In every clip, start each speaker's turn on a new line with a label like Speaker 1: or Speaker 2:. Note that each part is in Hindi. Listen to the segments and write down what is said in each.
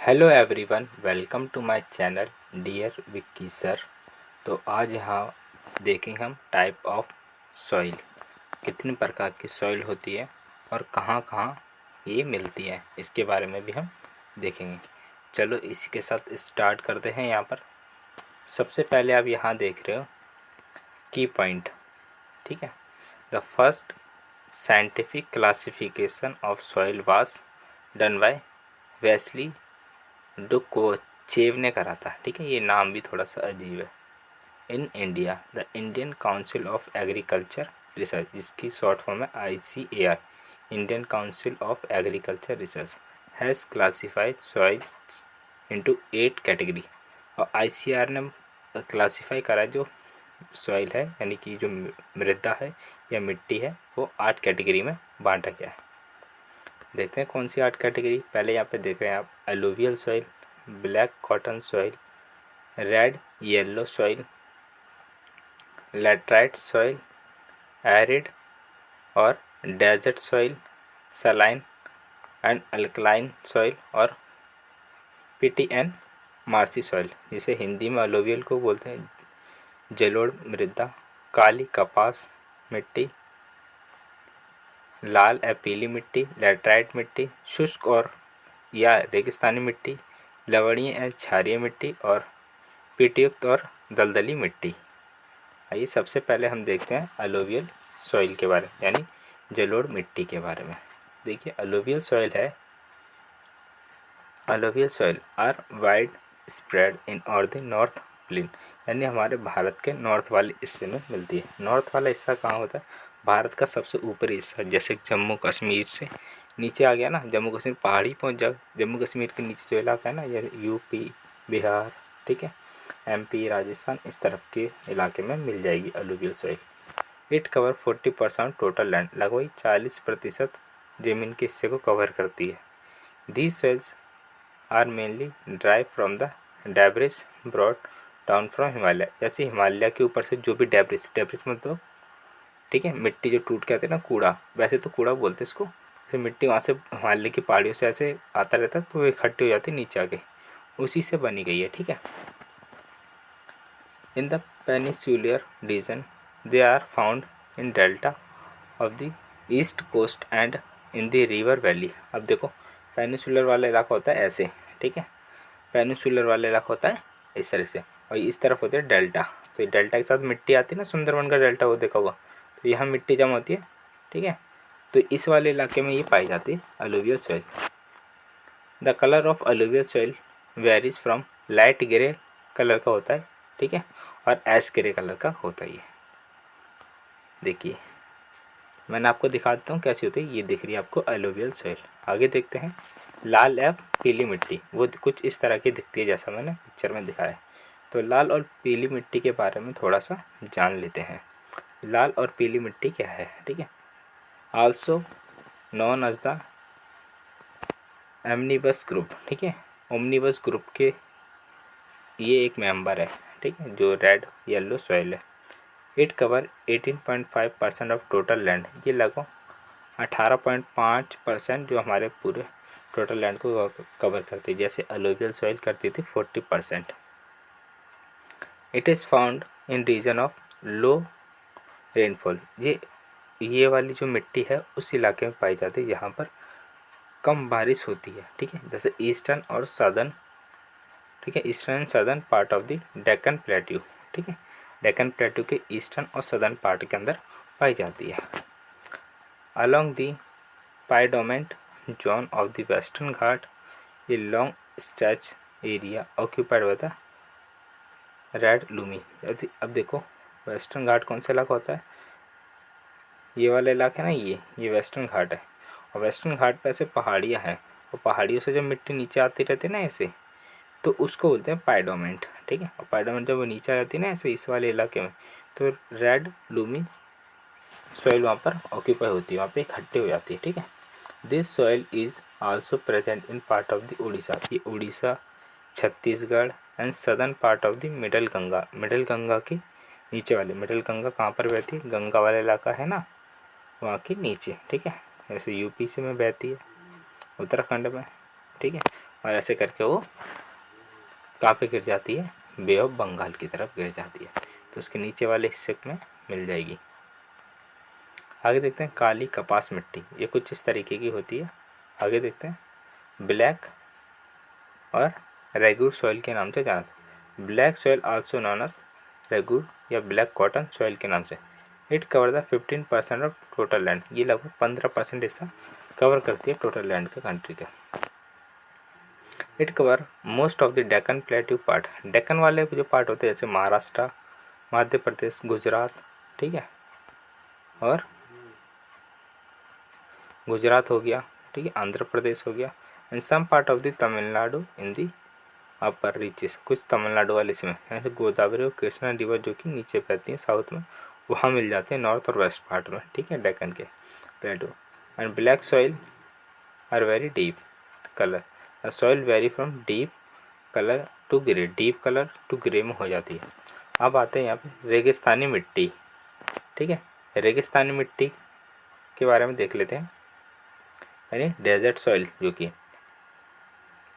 Speaker 1: Hello everyone, welcome to my channel dear Vicky sir. तो आज यहाँ देखेंगे हम टाइप ऑफ सॉइल, कितने प्रकार की सॉइल होती है और कहाँ कहाँ ये मिलती है, इसके बारे में भी हम देखेंगे। चलो इसी के साथ स्टार्ट करते हैं। यहाँ पर सबसे पहले आप यहाँ देख रहे हो की पॉइंट, ठीक है। The first scientific classification of soil was done by Vasily Dokuchaev ने करा था, ठीक है। ये नाम भी थोड़ा सा अजीब है। In India the Indian council of agriculture research, जिसकी शॉर्ट फॉर्म है ICAR, Indian council of agriculture research, has classified soil into 8 category. और ICAR ने क्लासीफाई करा जो सॉइल है, यानी कि जो मृदा है या मिट्टी है, वो 8 कैटेगरी में बांटा गया है। देखते हैं कौन सी 8 कैटेगरी। पहले यहाँ पे देख रहे हैं आप alluvial soil, black cotton soil, red yellow soil, laterite soil, arid और desert soil, saline and alkaline soil और पीटी एंड मार्सी सॉइल, जिसे हिंदी में एलुवियल को बोलते हैं, जलोढ़ मृदा, काली कपास मिट्टी, लाल या पीली मिट्टी, लैटराइट मिट्टी, शुष्क और या रेगिस्तानी मिट्टी, लवणीय या क्षारीय मिट्टी और पीटयुक्त और दलदली मिट्टी। आइए सबसे पहले हम देखते हैं अलुवियल सॉइल के बारे में, यानी जलोढ़ मिट्टी के बारे में। देखिए अलुवियल सॉइल है, alluvial soil are widespread in और द नॉर्थ प्लेन, यानी हमारे भारत के नॉर्थ वाले हिस्से में मिलती है। नॉर्थ वाला हिस्सा कहाँ होता है? भारत का सबसे ऊपरी हिस्सा, जैसे जम्मू कश्मीर से नीचे आ गया ना, जम्मू कश्मीर पहाड़ी पहुँच जाओ, जम्मू कश्मीर के नीचे जो इलाका है ना, ये यूपी, बिहार, ठीक है, MP, राजस्थान, इस तरफ के इलाके में मिल जाएगी alluvial soil. It cover 40% total land, लगभग 40% ज़मीन के हिस्से को कवर करती है। These soils are mainly derived from the debris brought down from Himalaya, जैसे हिमालय के ऊपर से जो भी डेब्रिस मतलब, ठीक है, मिट्टी जो टूट के आते हैं ना, कूड़ा, वैसे तो कूड़ा बोलते हैं इसको, फिर मिट्टी वहाँ से हिमालय की पहाड़ियों से ऐसे आता रहता है, तो वो इकट्ठी हो जाती है नीचे आके, उसी से बनी गई है, ठीक है। In the peninsular region, they are found in delta of the east coast and in the river valley। अब देखो पेनिसुलर वाला इलाका होता है ऐसे, ठीक है, पेनिसुलर वाला इलाका होता है इस तरह से, और इस तरफ होता है डेल्टा। तो ये डेल्टा के साथ मिट्टी आती है ना, सुंदरवन का डेल्टा वो देखा हुआ, तो यहाँ मिट्टी जमा होती है, ठीक है। तो इस वाले इलाके में ये पाई जाती है alluvial soil. The colour of alluvial soil varies from light grey colour का होता है, ठीक है, और ऐश ग्रे कलर का होता है। देखिए मैंने आपको दिखा देता हूँ कैसी होती है। ये दिख रही है आपको अलुवियल सॉइल। आगे देखते हैं लाल या पीली मिट्टी, वो कुछ इस तरह की दिखती है जैसा मैंने पिक्चर में दिखाया है। तो लाल और पीली मिट्टी के बारे में थोड़ा सा जान लेते हैं। लाल और पीली मिट्टी क्या है, ठीक है। Also known as the omnibus group, ठीक है, ओमनीबस ग्रुप के ये एक मेंबर है, ठीक है, जो रेड येलो सॉइल है। It cover 18.5% of total land, ये लगभग 18.5% जो हमारे पूरे टोटल लैंड को कवर करती है, जैसे अलुवियल सॉइल करती थी 40%। It is found in region of low rainfall, ये वाली जो मिट्टी है उस इलाके में पाई जाती है जहाँ पर कम बारिश होती है, ठीक है, जैसे ईस्टर्न और सदर्न, ठीक है, eastern and southern part of the Deccan plateau, ठीक है, डेक्कन प्लेट्यू के ईस्टर्न और सदर्न पार्ट के अंदर पाई जाती है। Along the piedmont zone of the western Ghat, ये लॉन्ग स्ट्रेच एरिया ऑक्यूपाइड होता है रेड लूमी। अब देखो वेस्टर्न घाट कौन सा इलाका होता है? ये वाला इलाका है ना, ये वेस्टर्न घाट है, और वेस्टर्न घाट पे ऐसे पहाड़ियाँ हैं, और पहाड़ियों से जब मिट्टी नीचे आती रहती है ना ऐसे, तो उसको बोलते हैं पाइडोमेंट, ठीक है। और पाइडोमेंट जब वो नीचे आ जाती है ना ऐसे इस वाले इलाके में, तो रेड लूमी सॉइल वहाँ पर ऑक्यूपाई होती है, वहाँ पे इकट्ठी हो जाती है, ठीक है। This soil is also present in part of the Orissa, ये Orissa, Chhattisgarh and southern part of the middle Ganga, middle Ganga की नीचे वाले, मिडल गंगा कहाँ पर बहती है? गंगा वाला इलाका है ना, वहाँ के नीचे, ठीक है, जैसे यूपी से में बहती है उत्तराखंड में, ठीक है, और ऐसे करके वो कहाँ पे गिर जाती है, बे ऑफ बंगाल की तरफ गिर जाती है, तो उसके नीचे वाले हिस्से में मिल जाएगी। आगे देखते हैं काली कपास मिट्टी, ये कुछ इस तरीके की होती है। आगे देखते हैं ब्लैक और रेगुर सॉइल के नाम से जाना। Black soil also known as regur या ब्लैक कॉटन सॉइल के नाम से। It cover the 15% of total land, ये लगभग 15% हिस्सा कवर करती है टोटल लैंड का कंट्री का। It cover most of the Deccan plateau part, Deccan वाले जो पार्ट होते हैं जैसे महाराष्ट्र, मध्य प्रदेश, गुजरात, ठीक है, और गुजरात हो गया, ठीक है, आंध्र प्रदेश हो गया, and some part of the Tamil Nadu in the upper reaches, कुछ तमिलनाडु वाले इसमें जैसे गोदावरी और कृष्णा रिवर जो कि नीचे बहती हैं साउथ में, वहाँ मिल जाते हैं नॉर्थ और वेस्ट पार्ट में, ठीक है, डेक्कन के plateau. And black soil are very deep colour, the soil very from deep colour to grey, deep colour to grey में हो जाती है। अब आते हैं यहाँ पे रेगिस्तानी मिट्टी, ठीक है, रेगिस्तानी मिट्टी के बारे में देख लेते हैं, यानी डेजर्ट सॉइल जो कि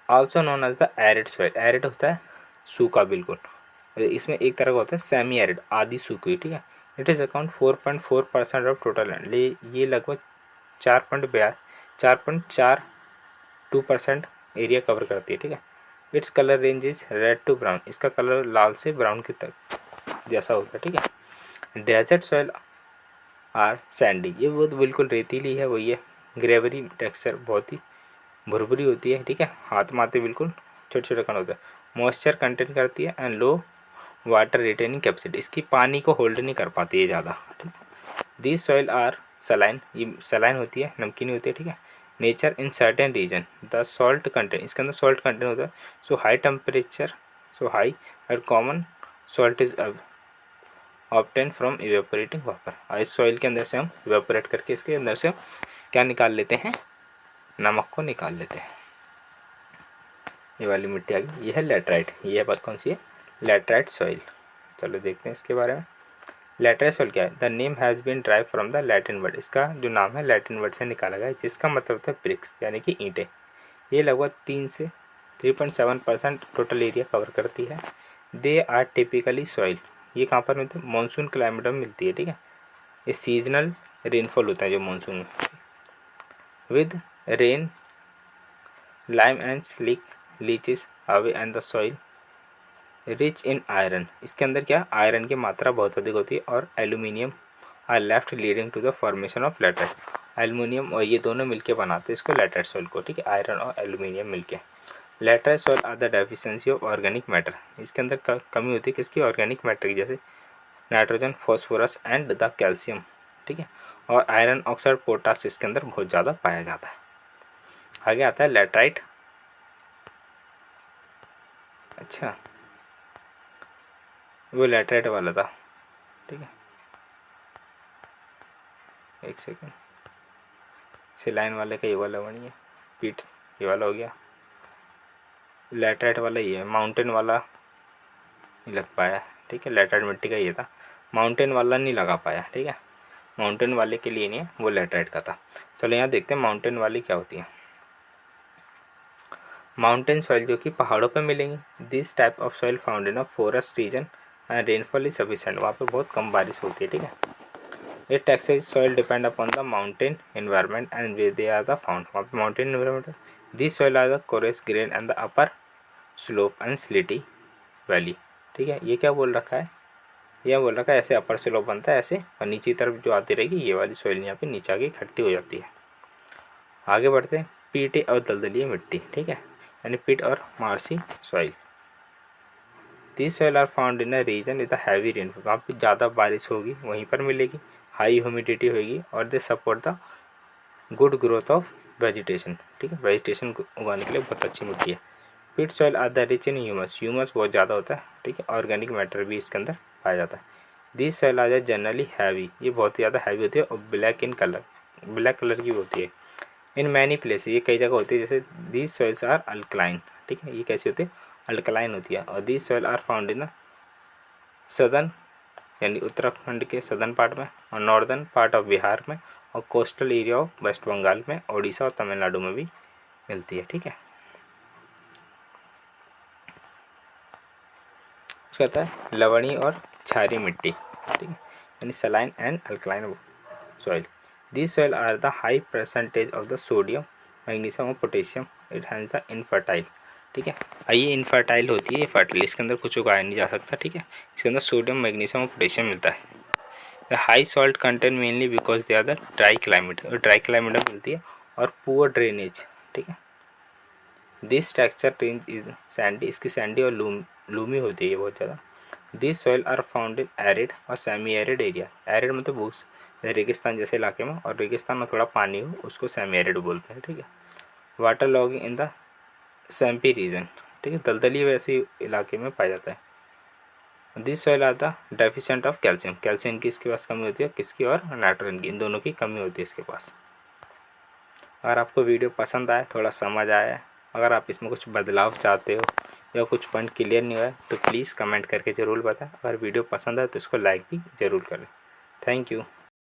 Speaker 1: also known as the arid soil, arid होता है सूखा बिल्कुल, इसमें एक तरह का होता है सेमी एरिड, आधी सूखी, ठीक है। It is account 4.4% of total land, ये लगभग 4.42% एरिया कवर करती है, ठीक है। Its colour range is red to brown, इसका कलर लाल से ब्राउन की तक जैसा होता है, ठीक है। डेजर्ट सॉइल आर सैंडी, ये वो तो बिल्कुल रेतीली है, वही है, ग्रेवरी टेक्सचर बहुत ही भुरभुरी होती है, ठीक है, हाथ माथे बिल्कुल छोटे छोटे कण होते हैं। मॉइस्चर कंटेन करती है and low water retaining capacity, इसकी पानी को होल्ड नहीं कर पाती है ज़्यादा, ठीक है। दीज सॉइल आर सलाइन, ये सलाइन होती है, नमकीनी होती है, ठीक है। Nature in certain region the salt content, इसके अंदर सॉल्ट कंटेंट होता है, so high temperature, so high and common salt is obtain from evaporating water, इस सॉइल के अंदर से हम इवेपोरेट करके इसके अंदर से हम क्या निकाल लेते हैं, नमक को निकाल लेते हैं। ये वाली मिट्टी आ गई, ये है लैटराइट, ये बात कौन सी है, लैटराइट सॉइल। चलो देखते हैं इसके बारे में। लैटराइट सॉइल क्या है, the name has been derived from the Latin word, इसका जो नाम है लैटिन वर्ड से निकाला गया है, जिसका मतलब होता है ब्रिक्स यानी कि ईंटें। ये लगभग 3 से 3.7% टोटल एरिया कवर करती है। दे आर टिपिकली सॉइल, ये कहाँ पर मिलती है, मानसून क्लाइमेट में मिलती है, ठीक है। ये सीजनल रेनफॉल होता है जो मानसून में, with rain lime and silica leaches away and the soil rich in iron, इसके अंदर क्या आयरन की मात्रा बहुत अधिक होती है, और aluminium are left leading to the formation of laterite, aluminium और ये दोनों मिलके बनाते हैं इसको लैटराइट सॉइल को, ठीक है, आयरन और एल्यूमिनियम मिलके। Laterite soil are the deficiency of organic matter, इसके अंदर कमी होती है किसकी, ऑर्गेनिक मैटर की, जैसे nitrogen, phosphorus and the calcium, ठीक है, और आयरन ऑक्साइड, पोटास इसके अंदर बहुत ज़्यादा पाया जाता है। आगे आता है लैटराइट, अच्छा वो लैटराइट वाला था, ठीक है, एक सेकेंड, सिलाइन वाले का ये वाला बनी है, पीठ ये वाला हो गया, लैटराइट वाला ये है, माउंटेन वाला नहीं लग पाया, ठीक है, लैटराइट मिट्टी का ये था, माउंटेन वाला नहीं लगा पाया, ठीक है, माउंटेन वाले के लिए नहीं है, वो लैटराइट का था। चलो यहाँ देखते हैं माउंटेन वाली क्या होती है। माउंटेन सॉइल जो कि पहाड़ों पे मिलेंगी, this type of soil found in a forest region and rainfall is sufficient, वहाँ पे बहुत कम बारिश होती है, ठीक है। ये textile soil depend upon the mountain environment and way they are the found, वहाँ पे mountain environment, this soil are the coarse grain and the upper slope and silty valley, ठीक है। ये क्या बोल रखा है, यह बोल रखा है ऐसे अपर स्लोप बनता है ऐसे, और नीचे तरफ जो आती रहेगी ये वाली सॉइल यहाँ पे नीचे आके इकट्ठी हो जाती है। आगे बढ़ते हैं, पीटे और दलदली मिट्टी, ठीक है, यानी पिट और marshy soil. This soil are found in a region with heavy rainfall, वहाँ पे ज़्यादा बारिश होगी वहीं पर मिलेगी, हाई ह्यूमिडिटी होगी, और they support the good growth of vegetation, ठीक है, वेजिटेशन उगाने के लिए बहुत अच्छी मिट्टी है। Peat soil are the rich in humus, humus बहुत ज़्यादा होता है, ठीक है, ऑर्गेनिक मैटर भी इसके अंदर पाया जाता है। This soil are generally heavy, ये बहुत ज़्यादा हैवी होती है, और black in colour, black colour की होती है। इन मैनी प्लेस, ये कई जगह होती है, जैसे दीज सॉइल्स आर अल्कलाइन, ठीक है, ये कैसी होती है, अल्कलाइन होती है। और these soil are found in southern, यानी उत्तराखंड के सदर्न पार्ट में, और नॉर्दर्न पार्ट ऑफ बिहार में, और coastal area of West Bengal में, उड़ीसा और तमिलनाडु में भी मिलती है, ठीक है। उसका आता है लवणीय और क्षारीय मिट्टी, ठीक है, यानी saline and alkaline soil. This soil are the high percentage of the sodium, magnesium और potassium, it has the infertile, ठीक है। ये इनफर्टाइल होती है, ये फर्टाइल, इसके अंदर कुछ उगाया नहीं जा सकता, ठीक है। इसके अंदर सोडियम, मैग्नीशियम और पोटेशियम मिलता है। The high salt content mainly because they are the dry climate, और ड्राई क्लाइमेट में मिलती है, और पुअर ड्रेनेज, ठीक है। This texture range is sandy, इसकी सैंडी और लूमी होती है बहुत ज़्यादा। This soil are found in arid और सेमी एरिड एरिया। एरिड मतलब बूस रेगिस्तान जैसे इलाके में, और रेगिस्तान में थोड़ा पानी हो उसको सेमी एरिड बोलते हैं, ठीक है। Water logging in the swampy region, ठीक है, दलदली वैसे इलाके में पाया जाता है। This soil are the deficient of calcium, calcium की इसके पास कमी होती है, किसकी, और नाइट्रोजन की, इन दोनों की कमी होती है इसके पास। अगर आपको वीडियो पसंद आए, थोड़ा समझ आया, अगर आप इसमें कुछ बदलाव चाहते हो या कुछ पॉइंट क्लियर नहीं हुआ है तो प्लीज़ कमेंट करके ज़रूर बताएं। अगर वीडियो पसंद आए तो इसको लाइक भी ज़रूर करें। Thank you.